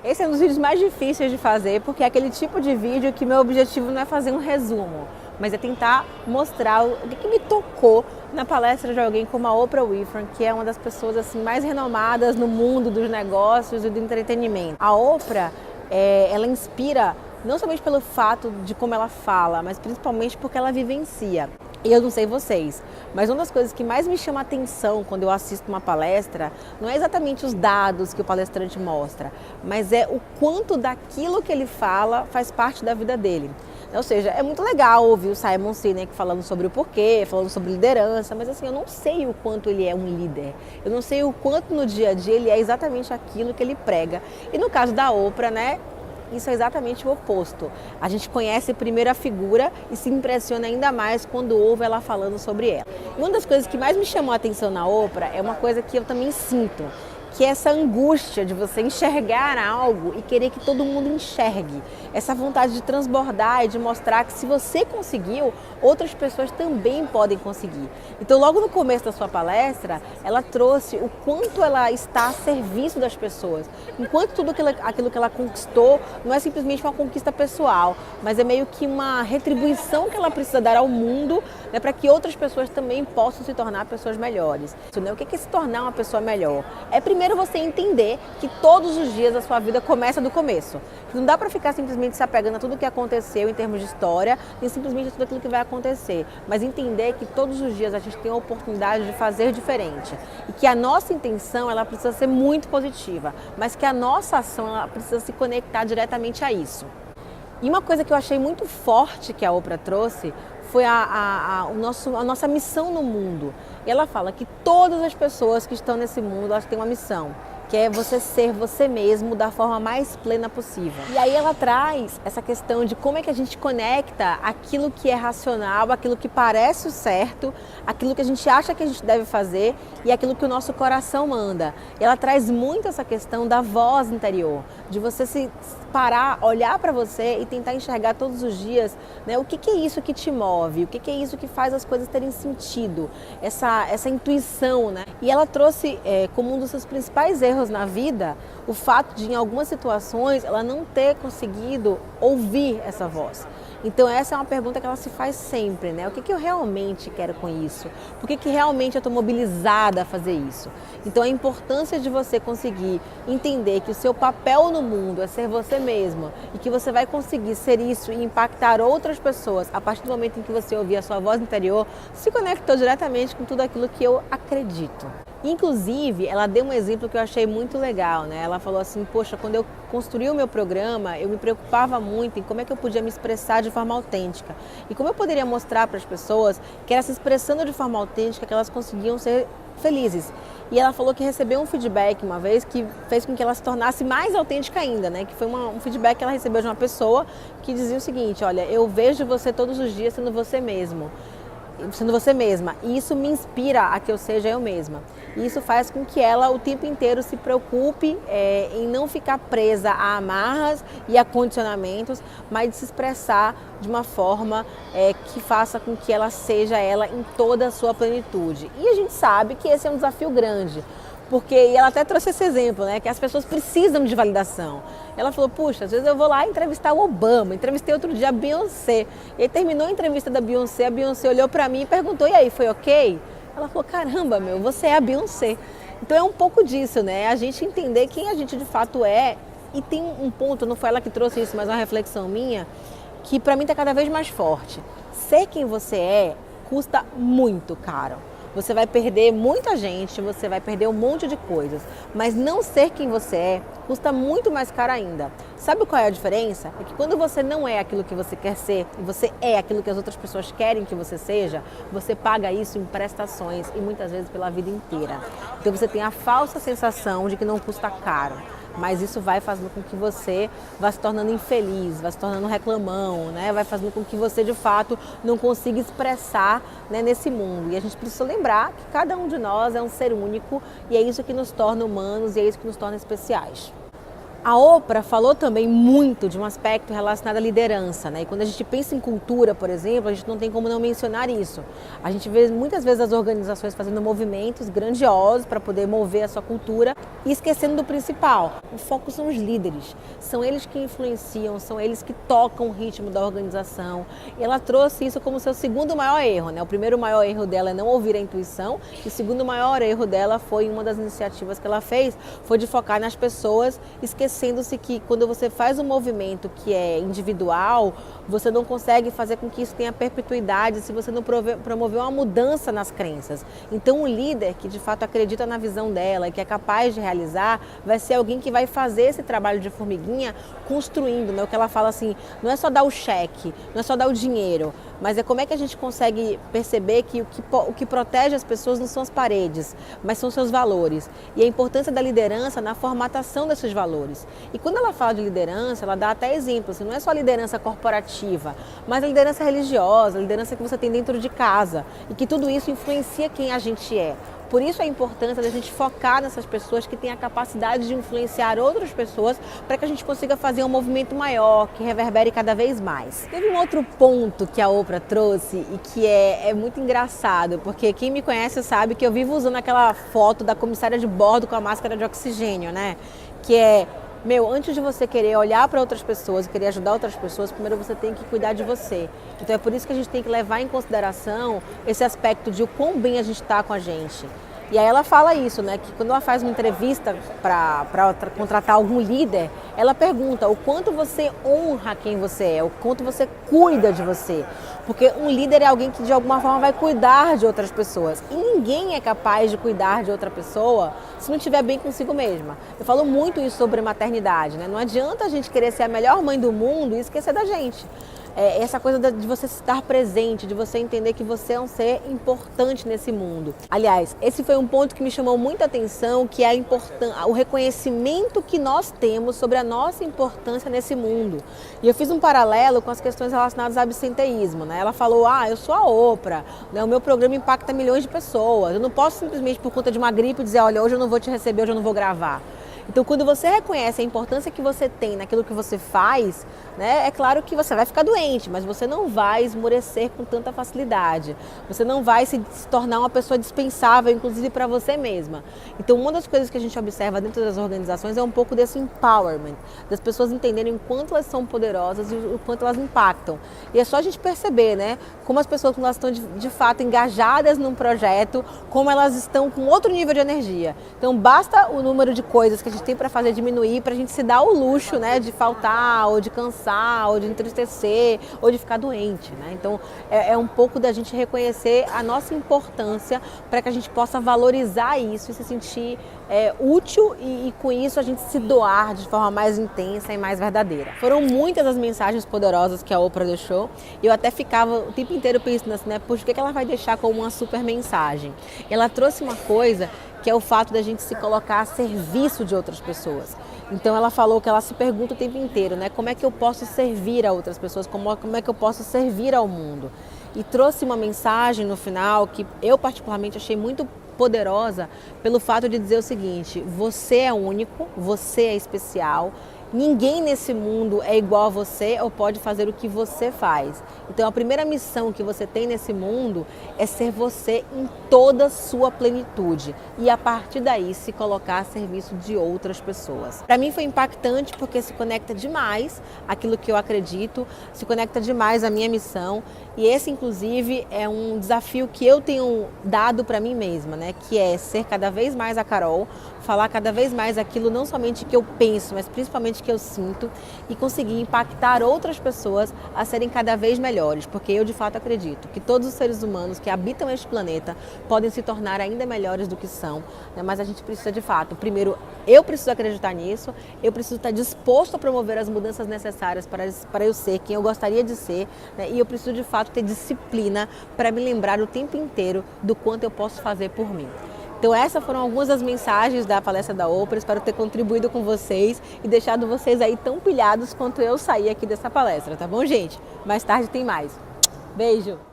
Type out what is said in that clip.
Esse é um dos vídeos mais difíceis de fazer, porque é aquele tipo de vídeo que meu objetivo não é fazer um resumo, mas é tentar mostrar o que me tocou na palestra de alguém como a Oprah Winfrey, que é uma das pessoas assim mais renomadas no mundo dos negócios e do entretenimento. A Oprah, ela inspira não somente pelo fato de como ela fala, mas principalmente porque ela vivencia. E eu não sei vocês, mas uma das coisas que mais me chama a atenção quando eu assisto uma palestra não é exatamente os dados que o palestrante mostra, mas é o quanto daquilo que ele fala faz parte da vida dele. Ou seja, é muito legal ouvir o Simon Sinek falando sobre o porquê, falando sobre liderança, mas assim, eu não sei o quanto ele é um líder. Eu não sei o quanto no dia a dia ele é exatamente aquilo que ele prega. E no caso da Oprah, né? Isso é exatamente o oposto. A gente conhece primeiro a figura e se impressiona ainda mais quando ouve ela falando sobre ela. E uma das coisas que mais me chamou a atenção na Oprah é uma coisa que eu também sinto, que é essa angústia de você enxergar algo e querer que todo mundo enxergue. Essa vontade de transbordar e de mostrar que se você conseguiu, outras pessoas também podem conseguir. Então, logo no começo da sua palestra, ela trouxe o quanto ela está a serviço das pessoas. Enquanto tudo aquilo que ela conquistou não é simplesmente uma conquista pessoal, mas é meio que uma retribuição que ela precisa dar ao mundo, né, para que outras pessoas também possam se tornar pessoas melhores. O que é se tornar uma pessoa melhor? É primeiro você entender que todos os dias a sua vida começa do começo. Não dá para ficar simplesmente se apegando a tudo que aconteceu em termos de história, nem simplesmente a tudo aquilo que vai acontecer, mas entender que todos os dias a gente tem a oportunidade de fazer diferente e que a nossa intenção ela precisa ser muito positiva, mas que a nossa ação ela precisa se conectar diretamente a isso. E uma coisa que eu achei muito forte que a Oprah trouxe foi a nossa missão no mundo. E ela fala que todas as pessoas que estão nesse mundo, elas têm uma missão, que é você ser você mesmo da forma mais plena possível. E aí ela traz essa questão de como é que a gente conecta aquilo que é racional, aquilo que parece o certo, aquilo que a gente acha que a gente deve fazer e aquilo que o nosso coração manda. E ela traz muito essa questão da voz interior, de você se parar, olhar para você e tentar enxergar todos os dias, né, o que é isso que te move, o que é isso que faz as coisas terem sentido, essa intuição, né? E ela trouxe como um dos seus principais erros na vida o fato de, em algumas situações, ela não ter conseguido ouvir essa voz. Então essa é uma pergunta que ela se faz sempre, né? O que eu realmente quero com isso? Por que realmente eu estou mobilizada a fazer isso? Então a importância de você conseguir entender que o seu papel no mundo é ser você mesmo e que você vai conseguir ser isso e impactar outras pessoas a partir do momento em que você ouvir a sua voz interior, se conectou diretamente com tudo aquilo que eu acredito. Inclusive, ela deu um exemplo que eu achei muito legal, né? Ela falou assim, poxa, quando eu construí o meu programa, eu me preocupava muito em como é que eu podia me expressar de forma autêntica. E como eu poderia mostrar para as pessoas que era se expressando de forma autêntica que elas conseguiam ser felizes. E ela falou que recebeu um feedback uma vez que fez com que ela se tornasse mais autêntica ainda, né? Que foi um feedback que ela recebeu de uma pessoa que dizia o seguinte, olha, eu vejo você todos os dias sendo você mesmo. Sendo você mesma, e isso me inspira a que eu seja eu mesma. E isso faz com que ela o tempo inteiro se preocupe em não ficar presa a amarras e a condicionamentos, mas de se expressar de uma forma que faça com que ela seja ela em toda a sua plenitude. E a gente sabe que esse é um desafio grande, porque, e ela até trouxe esse exemplo, né, que as pessoas precisam de validação. Ela falou, puxa, às vezes eu vou lá entrevistar o Obama, entrevistei outro dia a Beyoncé. E aí terminou a entrevista da Beyoncé, a Beyoncé olhou pra mim e perguntou, e aí, foi ok? Ela falou, caramba, meu, você é a Beyoncé. Então é um pouco disso, né, a gente entender quem a gente de fato é. E tem um ponto, não foi ela que trouxe isso, mas uma reflexão minha, que pra mim tá cada vez mais forte. Ser quem você é custa muito caro. Você vai perder muita gente, você vai perder um monte de coisas, mas não ser quem você é custa muito mais caro ainda. Sabe qual é a diferença? É que quando você não é aquilo que você quer ser e você é aquilo que as outras pessoas querem que você seja, você paga isso em prestações e muitas vezes pela vida inteira. Então você tem a falsa sensação de que não custa caro. Mas isso vai fazendo com que você vá se tornando infeliz, vai se tornando reclamão, né? Vai fazendo com que você, de fato, não consiga expressar, né, nesse mundo. E a gente precisa lembrar que cada um de nós é um ser único e é isso que nos torna humanos e é isso que nos torna especiais. A Oprah falou também muito de um aspecto relacionado à liderança, né? E quando a gente pensa em cultura, por exemplo, a gente não tem como não mencionar isso. A gente vê muitas vezes as organizações fazendo movimentos grandiosos para poder mover a sua cultura, e esquecendo do principal. O foco são os líderes, são eles que influenciam, são eles que tocam o ritmo da organização. E ela trouxe isso como seu segundo maior erro, né? O primeiro maior erro dela é não ouvir a intuição, e o segundo maior erro dela foi, uma das iniciativas que ela fez, foi de focar nas pessoas, esquecendo-se que quando você faz um movimento que é individual, você não consegue fazer com que isso tenha perpetuidade se você não promover uma mudança nas crenças. Então o líder que de fato acredita na visão dela e que é capaz de realizar, vai ser alguém que vai fazer esse trabalho de formiguinha construindo, né? O que ela fala assim, não é só dar o cheque, não é só dar o dinheiro, mas é como é que a gente consegue perceber que o que protege as pessoas não são as paredes, mas são seus valores. E a importância da liderança na formatação desses valores. E quando ela fala de liderança, ela dá até exemplos, assim, não é só liderança corporativa, mas a liderança religiosa, a liderança que você tem dentro de casa, e que tudo isso influencia quem a gente é. Por isso a importância da gente focar nessas pessoas que têm a capacidade de influenciar outras pessoas para que a gente consiga fazer um movimento maior, que reverbere cada vez mais. Teve um outro ponto que a Oprah trouxe e que é muito engraçado, porque quem me conhece sabe que eu vivo usando aquela foto da comissária de bordo com a máscara de oxigênio, né? Que é, antes de você querer olhar para outras pessoas e querer ajudar outras pessoas, primeiro você tem que cuidar de você. Então é por isso que a gente tem que levar em consideração esse aspecto de o quão bem a gente está com a gente. E aí ela fala isso, né, que quando ela faz uma entrevista para contratar algum líder, ela pergunta o quanto você honra quem você é, o quanto você cuida de você. Porque um líder é alguém que de alguma forma vai cuidar de outras pessoas. E ninguém é capaz de cuidar de outra pessoa se não estiver bem consigo mesma. Eu falo muito isso sobre maternidade, né? Não adianta a gente querer ser a melhor mãe do mundo e esquecer da gente. Essa coisa de você estar presente, de você entender que você é um ser importante nesse mundo. Aliás, esse foi um ponto que me chamou muita atenção, que é o reconhecimento que nós temos sobre a nossa importância nesse mundo. E eu fiz um paralelo com as questões relacionadas ao absenteísmo, né? Ela falou, eu sou a Oprah, né? O meu programa impacta milhões de pessoas, eu não posso simplesmente por conta de uma gripe dizer, olha, hoje eu não vou te receber, hoje eu não vou gravar. Então, quando você reconhece a importância que você tem naquilo que você faz, né, é claro que você vai ficar doente, mas você não vai esmorecer com tanta facilidade. Você não vai se tornar uma pessoa dispensável, inclusive para você mesma. Então, uma das coisas que a gente observa dentro das organizações é um pouco desse empowerment, das pessoas entenderem o quanto elas são poderosas e o quanto elas impactam. E é só a gente perceber, né, como as pessoas, quando elas estão de fato engajadas num projeto, como elas estão com outro nível de energia. Então, basta o número de coisas que a gente tem para fazer diminuir, para a gente se dar o luxo, né, de faltar, ou de cansar, ou de entristecer, ou de ficar doente, né? Então é um pouco da gente reconhecer a nossa importância para que a gente possa valorizar isso e se sentir útil e com isso a gente se doar de forma mais intensa e mais verdadeira. Foram muitas as mensagens poderosas que a Oprah deixou e eu até ficava o tempo inteiro pensando assim, né, puxa, o que ela vai deixar como uma super mensagem? Ela trouxe uma coisa que é o fato da gente se colocar a serviço de outras pessoas. Então ela falou que ela se pergunta o tempo inteiro, né? Como é que eu posso servir a outras pessoas? Como é que eu posso servir ao mundo? E trouxe uma mensagem no final que eu particularmente achei muito poderosa pelo fato de dizer o seguinte, você é único, você é especial, ninguém nesse mundo é igual a você ou pode fazer o que você faz. Então a primeira missão que você tem nesse mundo é ser você em toda a sua plenitude e a partir daí se colocar a serviço de outras pessoas. Para mim foi impactante porque se conecta demais àquilo que eu acredito, se conecta demais à minha missão e esse inclusive é um desafio que eu tenho dado para mim mesma, né? Que é ser cada vez mais a Carol, falar cada vez mais aquilo não somente que eu penso, mas principalmente que eu sinto e conseguir impactar outras pessoas a serem cada vez melhores, porque eu de fato acredito que todos os seres humanos que habitam este planeta podem se tornar ainda melhores do que são, né? Mas a gente precisa de fato, primeiro eu preciso acreditar nisso, eu preciso estar disposto a promover as mudanças necessárias para eu ser quem eu gostaria de ser, né? E eu preciso de fato ter disciplina para me lembrar o tempo inteiro do quanto eu posso fazer por mim. Então essas foram algumas das mensagens da palestra da Oprah, espero ter contribuído com vocês e deixado vocês aí tão pilhados quanto eu saí aqui dessa palestra, tá bom, gente? Mais tarde tem mais. Beijo!